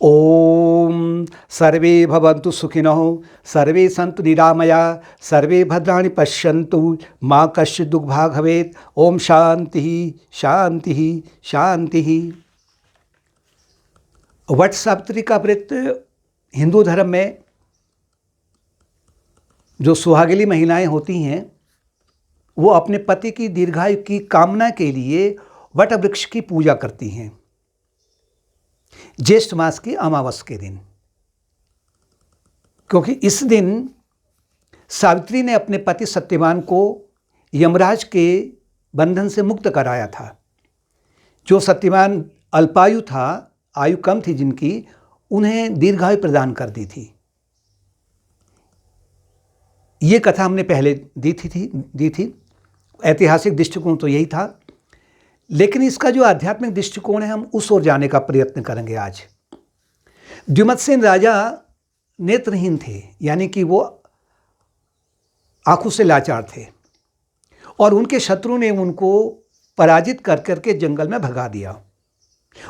ओम सर्वे भवन्तु सुखिनः, सर्वे सन्तु निरामया, सर्वे भद्राणि पश्यन्तु, माँ कश्चित् दुःखभाग् भवेत्। ओम शांति शांति शांति। वट सावित्री का व्रत हिंदू धर्म में जो सुहागिनी महिलाएं होती हैं वो अपने पति की दीर्घायु की कामना के लिए वट वृक्ष की पूजा करती हैं ज्येष्ठ मास की अमावस के दिन, क्योंकि इस दिन सावित्री ने अपने पति सत्यवान को यमराज के बंधन से मुक्त कराया था। जो सत्यवान अल्पायु था, आयु कम थी जिनकी, उन्हें दीर्घायु प्रदान कर दी थी। ये कथा हमने पहले दी थी। ऐतिहासिक दृष्टिकोण तो यही था, लेकिन इसका जो आध्यात्मिक दृष्टिकोण है हम उस ओर जाने का प्रयत्न करेंगे आज। द्युमत्सेन राजा नेत्रहीन थे, यानी कि वो आंखों से लाचार थे, और उनके शत्रु ने उनको पराजित कर करके जंगल में भगा दिया।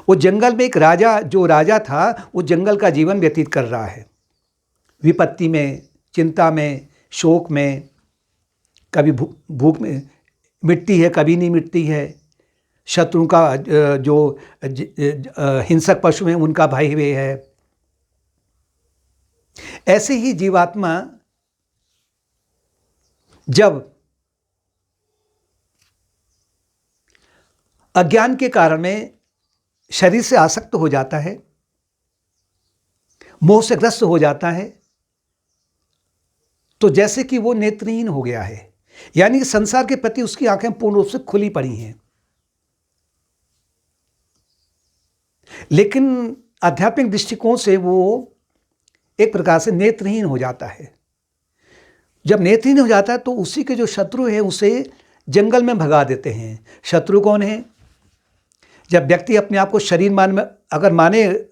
वो जंगल में एक राजा, जो राजा था, वो जंगल का जीवन व्यतीत कर रहा है, विपत्ति में, चिंता में, शोक में, कभी भूख में मिटती है, कभी नहीं मिटती है। शत्रु का जो हिंसक पशु हैं उनका भय हुए है। ऐसे ही जीवात्मा जब अज्ञान के कारण में शरीर से आसक्त हो जाता है, मोह से ग्रस्त हो जाता है, तो जैसे कि वो नेत्रहीन हो गया है, यानी संसार के प्रति उसकी आंखें पूर्ण रूप से खुली पड़ी हैं। लेकिन आध्यात्मिक दृष्टिकोण से वो एक प्रकार से नेत्रहीन हो जाता है। जब नेत्रहीन हो जाता है तो उसी के जो शत्रु हैं उसे जंगल में भगा देते हैं। शत्रु कौन है? जब व्यक्ति अपने आप को शरीर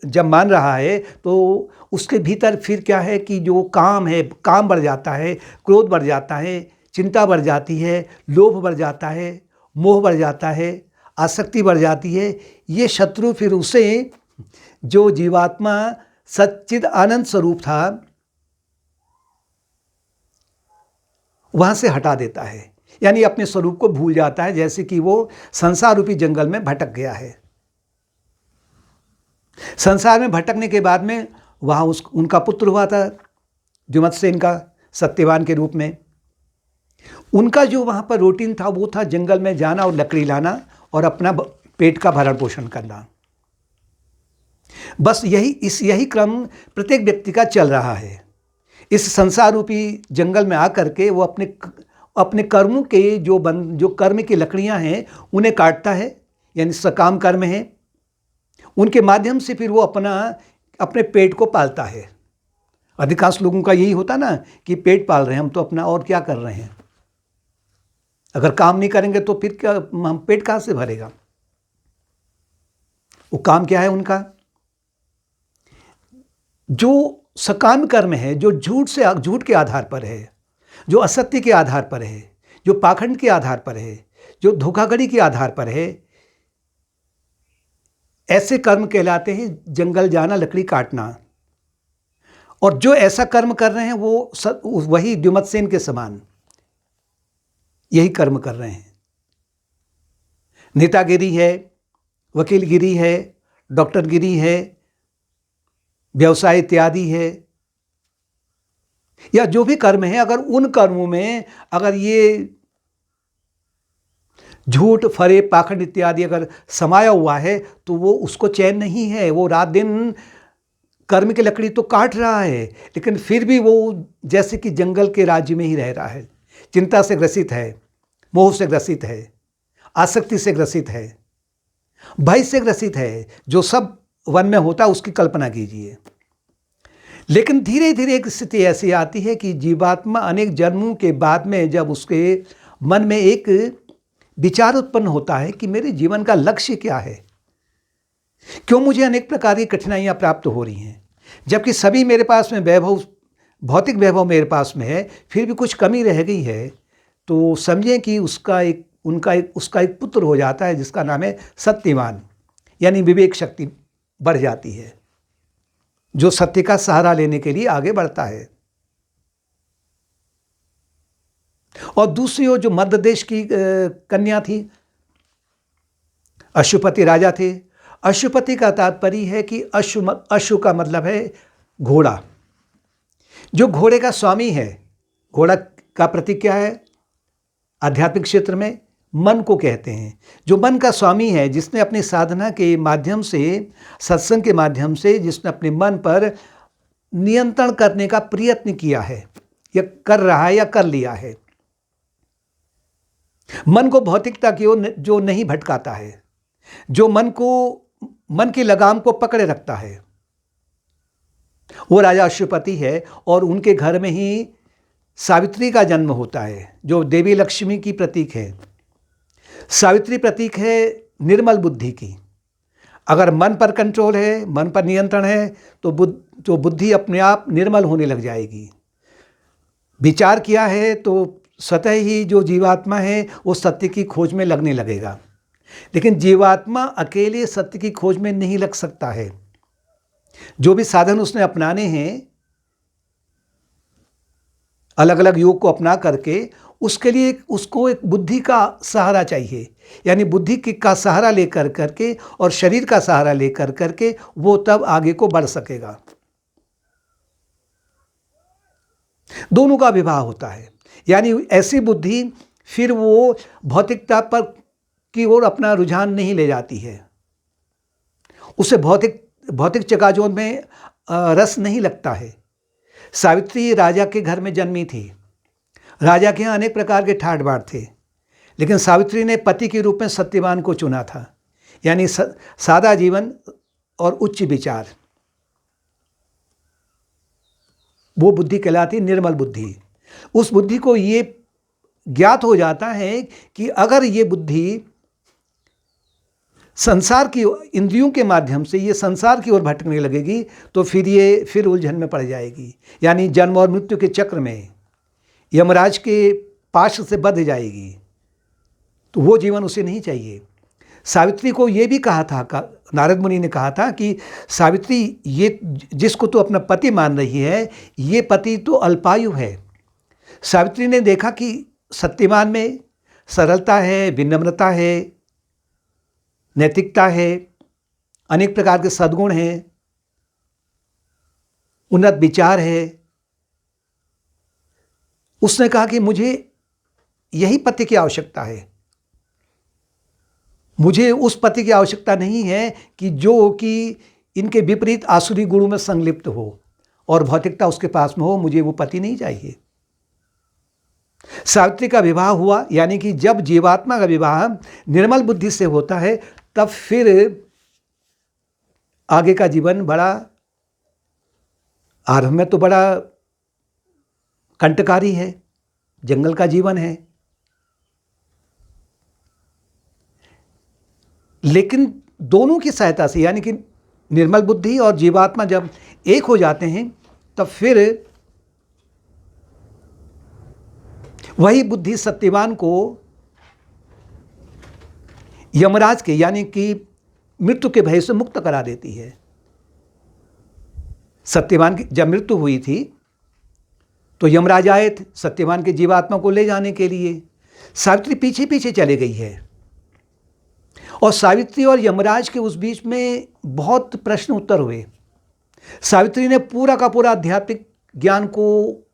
जब मान रहा है तो उसके भीतर फिर क्या है कि जो काम है, काम बढ़ जाता है, क्रोध बढ़ जाता है, चिंता बढ़ जाती है, लोभ बढ़ जाता है, मोह बढ़ जाता है, आसक्ति बढ़ जाती है। ये शत्रु फिर उसे, जो जीवात्मा सच्चिद आनंद स्वरूप था, वहां से हटा देता है, यानी अपने स्वरूप को भूल जाता है, जैसे कि वो संसार रूपी जंगल में भटक गया है। संसार में भटकने के बाद में वहां उनका पुत्र हुआ था द्युमत्सेन का, सत्यवान के रूप में। उनका जो वहां पर रूटीन था वो था जंगल में जाना और लकड़ी लाना और अपना पेट का भरण पोषण करना। बस यही क्रम प्रत्येक व्यक्ति का चल रहा है। इस संसार रूपी जंगल में आकर के वो अपने कर्मों के जो कर्म की लकड़ियां हैं उन्हें काटता है, यानी सकाम कर्म है। उनके माध्यम से फिर वो अपने पेट को पालता है। अधिकांश लोगों का यही होता ना कि पेट पाल रहे हैं हम, तो अपना और क्या कर रहे हैं। अगर काम नहीं करेंगे तो फिर क्या, हम पेट कहां से भरेगा। वो काम क्या है उनका? जो सकाम कर्म है, जो झूठ के आधार पर है, जो असत्य के आधार पर है, जो पाखंड के आधार पर है, जो धोखाधड़ी के आधार पर है, ऐसे कर्म कहलाते हैं जंगल जाना, लकड़ी काटना। और जो ऐसा कर्म कर रहे हैं वो वही द्युमत्सेन के समान यही कर्म कर रहे हैं। नेतागिरी है, वकीलगिरी है, डॉक्टरगिरी है, व्यवसाय इत्यादि है, या जो भी कर्म है, अगर उन कर्मों में अगर ये झूठ, फरे, पाखंड इत्यादि अगर समाया हुआ है तो वो उसको चैन नहीं है। वो रात दिन कर्म की लकड़ी तो काट रहा है, लेकिन फिर भी वो जैसे कि जंगल के राज्य में ही रह रहा है। चिंता से ग्रसित है, मोह से ग्रसित है, आसक्ति से ग्रसित है, भय से ग्रसित है। जो सब वन में होता है उसकी कल्पना कीजिए। लेकिन धीरे धीरे एक स्थिति ऐसी आती है कि जीवात्मा अनेक जन्मों के बाद में जब उसके मन में एक विचार उत्पन्न होता है कि मेरे जीवन का लक्ष्य क्या है, क्यों मुझे अनेक प्रकार की कठिनाइयां प्राप्त हो रही हैं, जबकि सभी मेरे पास में वैभव, भौतिक वैभव मेरे पास में है, फिर भी कुछ कमी रह गई है। तो समझें कि उसका एक पुत्र हो जाता है जिसका नाम है सत्यवान, यानी विवेक शक्ति बढ़ जाती है। जो सत्य का सहारा लेने के लिए आगे बढ़ता है। और दूसरी ओर जो मध्य देश की कन्या थी, अशुपति राजा थे। अशुपति का तात्पर्य है कि अशु का मतलब है घोड़ा। जो घोड़े का स्वामी है, घोड़ा का प्रतीक क्या है? आध्यात्मिक क्षेत्र में मन को कहते हैं। जो मन का स्वामी है, जिसने अपनी साधना के माध्यम से, सत्संग के माध्यम से, जिसने अपने मन पर नियंत्रण करने का प्रयत्न किया है, या कर रहा है, या कर लिया है। मन को भौतिकता की ओर जो नहीं भटकाता है, जो मन की लगाम को पकड़े रखता है, वो राजा अशुपति है। और उनके घर में ही सावित्री का जन्म होता है, जो देवी लक्ष्मी की प्रतीक है। सावित्री प्रतीक है निर्मल बुद्धि की। अगर मन पर कंट्रोल है, मन पर नियंत्रण है, तो बुद्धि अपने आप निर्मल होने लग जाएगी। विचार किया है तो स्वतः ही जो जीवात्मा है वो सत्य की खोज में लगने लगेगा। लेकिन जीवात्मा अकेले सत्य की खोज में नहीं लग सकता है। जो भी साधन उसने अपनाने हैं, अलग अलग योग को अपना करके, उसके लिए उसको एक बुद्धि का सहारा चाहिए। यानी बुद्धि का सहारा लेकर करके और शरीर का सहारा लेकर करके वो तब आगे को बढ़ सकेगा। दोनों का विवाह होता है। यानी ऐसी बुद्धि फिर वो भौतिकता पर की ओर अपना रुझान नहीं ले जाती है। उसे भौतिक चकाचौंध में रस नहीं लगता है। सावित्री राजा के घर में जन्मी थी। राजा के यहाँ अनेक प्रकार के ठाट बाट थे, लेकिन सावित्री ने पति के रूप में सत्यवान को चुना था। यानी सादा जीवन और उच्च विचार, वो बुद्धि कहलाती निर्मल बुद्धि। उस बुद्धि को ये ज्ञात हो जाता है कि अगर ये बुद्धि संसार की इंद्रियों के माध्यम से ये संसार की ओर भटकने लगेगी तो फिर उलझन में पड़ जाएगी। यानी जन्म और मृत्यु के चक्र में यमराज के पाश से बंध जाएगी। तो वो जीवन उसे नहीं चाहिए। सावित्री को ये भी कहा था, नारद मुनि ने कहा था कि सावित्री, ये जिसको तू अपना पति मान रही है, ये पति तो अल्पायु है। सावित्री ने देखा कि सत्यवान में सरलता है, विनम्रता है, नैतिकता है, अनेक प्रकार के सद्गुण हैं, उन्नत विचार है। उसने कहा कि मुझे यही पति की आवश्यकता है। मुझे उस पति की आवश्यकता नहीं है कि इनके विपरीत आसुरी गुणों में संलिप्त हो और भौतिकता उसके पास में हो। मुझे वो पति नहीं चाहिए। सावित्री का विवाह हुआ, यानी कि जब जीवात्मा का विवाह निर्मल बुद्धि से होता है तब फिर आगे का जीवन बड़ा, आरंभ में तो बड़ा कंटकारी है, जंगल का जीवन है, लेकिन दोनों की सहायता से, यानी कि निर्मल बुद्धि और जीवात्मा जब एक हो जाते हैं तब फिर वही बुद्धि सत्यवान को यमराज के, यानी कि मृत्यु के भय से मुक्त करा देती है। सत्यवान की जब मृत्यु हुई थी तो यमराज आए थे सत्यवान के जीवात्मा को ले जाने के लिए। सावित्री पीछे पीछे चले गई है और सावित्री और यमराज के उस बीच में बहुत प्रश्न उत्तर हुए। सावित्री ने पूरा का पूरा आध्यात्मिक ज्ञान को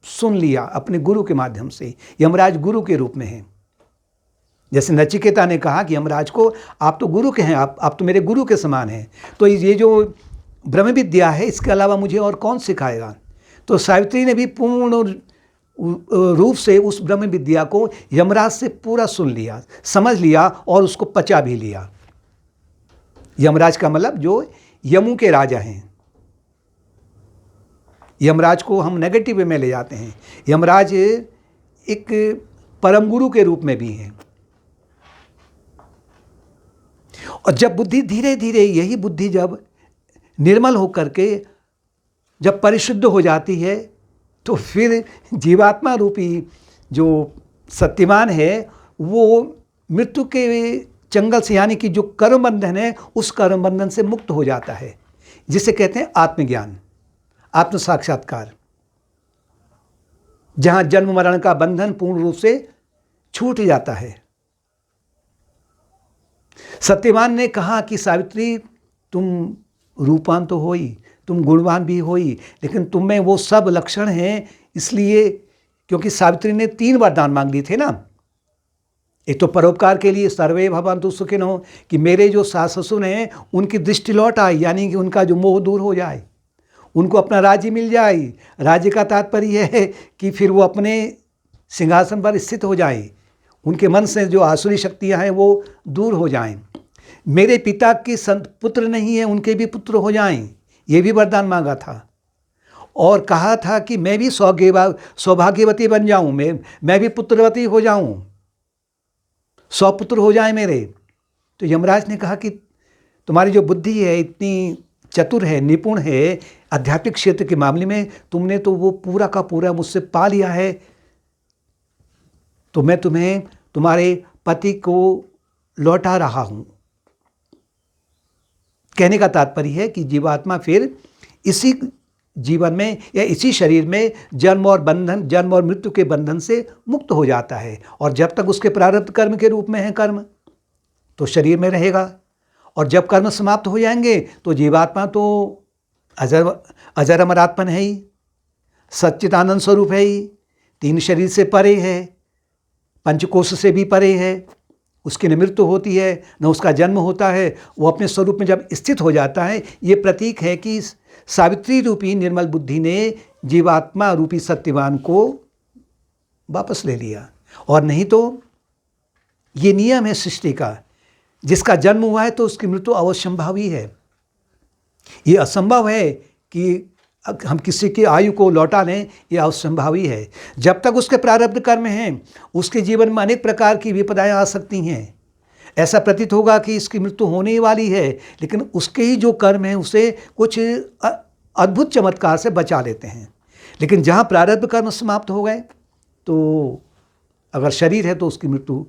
सुन लिया अपने गुरु के माध्यम से। यमराज गुरु के रूप में हैं। जैसे नचिकेता ने कहा कि यमराज को, आप तो गुरु के हैं, आप तो मेरे गुरु के समान हैं, तो ये जो ब्रह्म विद्या है इसके अलावा मुझे और कौन सिखाएगा। तो सावित्री ने भी पूर्ण रूप से उस ब्रह्म विद्या को यमराज से पूरा सुन लिया, समझ लिया और उसको पचा भी लिया। यमराज का मतलब जो यमों के राजा हैं। यमराज को हम नेगेटिव वे में ले जाते हैं। यमराज एक परम गुरु के रूप में भी हैं। और जब बुद्धि धीरे धीरे, यही बुद्धि जब निर्मल होकर के जब परिशुद्ध हो जाती है तो फिर जीवात्मा रूपी जो सत्यवान है वो मृत्यु के चंगल से, यानी कि जो कर्म बंधन है, उस कर्म बंधन से मुक्त हो जाता है, जिसे कहते हैं आत्मज्ञान। आत्म साक्षात्कार, जहां जन्म मरण का बंधन पूर्ण रूप से छूट जाता है। सत्यवान ने कहा कि सावित्री, तुम रूपवान तो हो ही, तुम गुणवान भी हो ही, लेकिन तुम में वो सब लक्षण हैं, इसलिए क्योंकि सावित्री ने 3 वरदान मांग लिए थे ना। एक तो परोपकार के लिए, सर्वे भवन्तु सुखिनो, कि मेरे जो सास ससुर हैं उनकी दृष्टि लौट आए, यानी कि उनका जो मोह दूर हो जाए, उनको अपना राज्य मिल जाए। राज्य का तात्पर्य है कि फिर वो अपने सिंहासन पर स्थित हो जाए, उनके मन से जो आसुरी शक्तियां हैं वो दूर हो जाएं। मेरे पिता के पुत्र नहीं हैं, उनके भी पुत्र हो जाएं, ये भी वरदान मांगा था। और कहा था कि मैं भी सौभाग्यवती बन जाऊं, मैं भी पुत्रवती हो जाऊं, 100 पुत्र हो जाए मेरे। तो यमराज ने कहा कि तुम्हारी जो बुद्धि है इतनी चतुर है, निपुण है आध्यात्मिक क्षेत्र के मामले में, तुमने तो वो पूरा का पूरा मुझसे पा लिया है, तो मैं तुम्हें तुम्हारे पति को लौटा रहा हूं। कहने का तात्पर्य है कि जीवात्मा फिर इसी जीवन में या इसी शरीर में जन्म और मृत्यु के बंधन से मुक्त हो जाता है। और जब तक उसके प्रारब्ध कर्म के रूप में है कर्म, तो शरीर में रहेगा, और जब कर्म समाप्त हो जाएंगे तो जीवात्मा तो अजर अमरात्मन है ही, सच्चिदानंद स्वरूप है ही, 3 शरीर से परे है, पंचकोश से भी परे है, उसकी न मृत्यु होती है न उसका जन्म होता है। वो अपने स्वरूप में जब स्थित हो जाता है, ये प्रतीक है कि सावित्री रूपी निर्मल बुद्धि ने जीवात्मा रूपी सत्यवान को वापस ले लिया। और नहीं तो ये नियम है सृष्टि का, जिसका जन्म हुआ है तो उसकी मृत्यु अवश्यंभावी है। ये असंभव है कि हम किसी की आयु को लौटा लें, ये असंभावी है। जब तक उसके प्रारब्ध कर्म हैं, उसके जीवन में अनेक प्रकार की विपदाएं आ सकती हैं। ऐसा प्रतीत होगा कि इसकी मृत्यु होने वाली है, लेकिन उसके ही जो कर्म हैं उसे कुछ अद्भुत चमत्कार से बचा लेते हैं। लेकिन जहाँ प्रारब्ध कर्म समाप्त हो गए, तो अगर शरीर है तो उसकी मृत्यु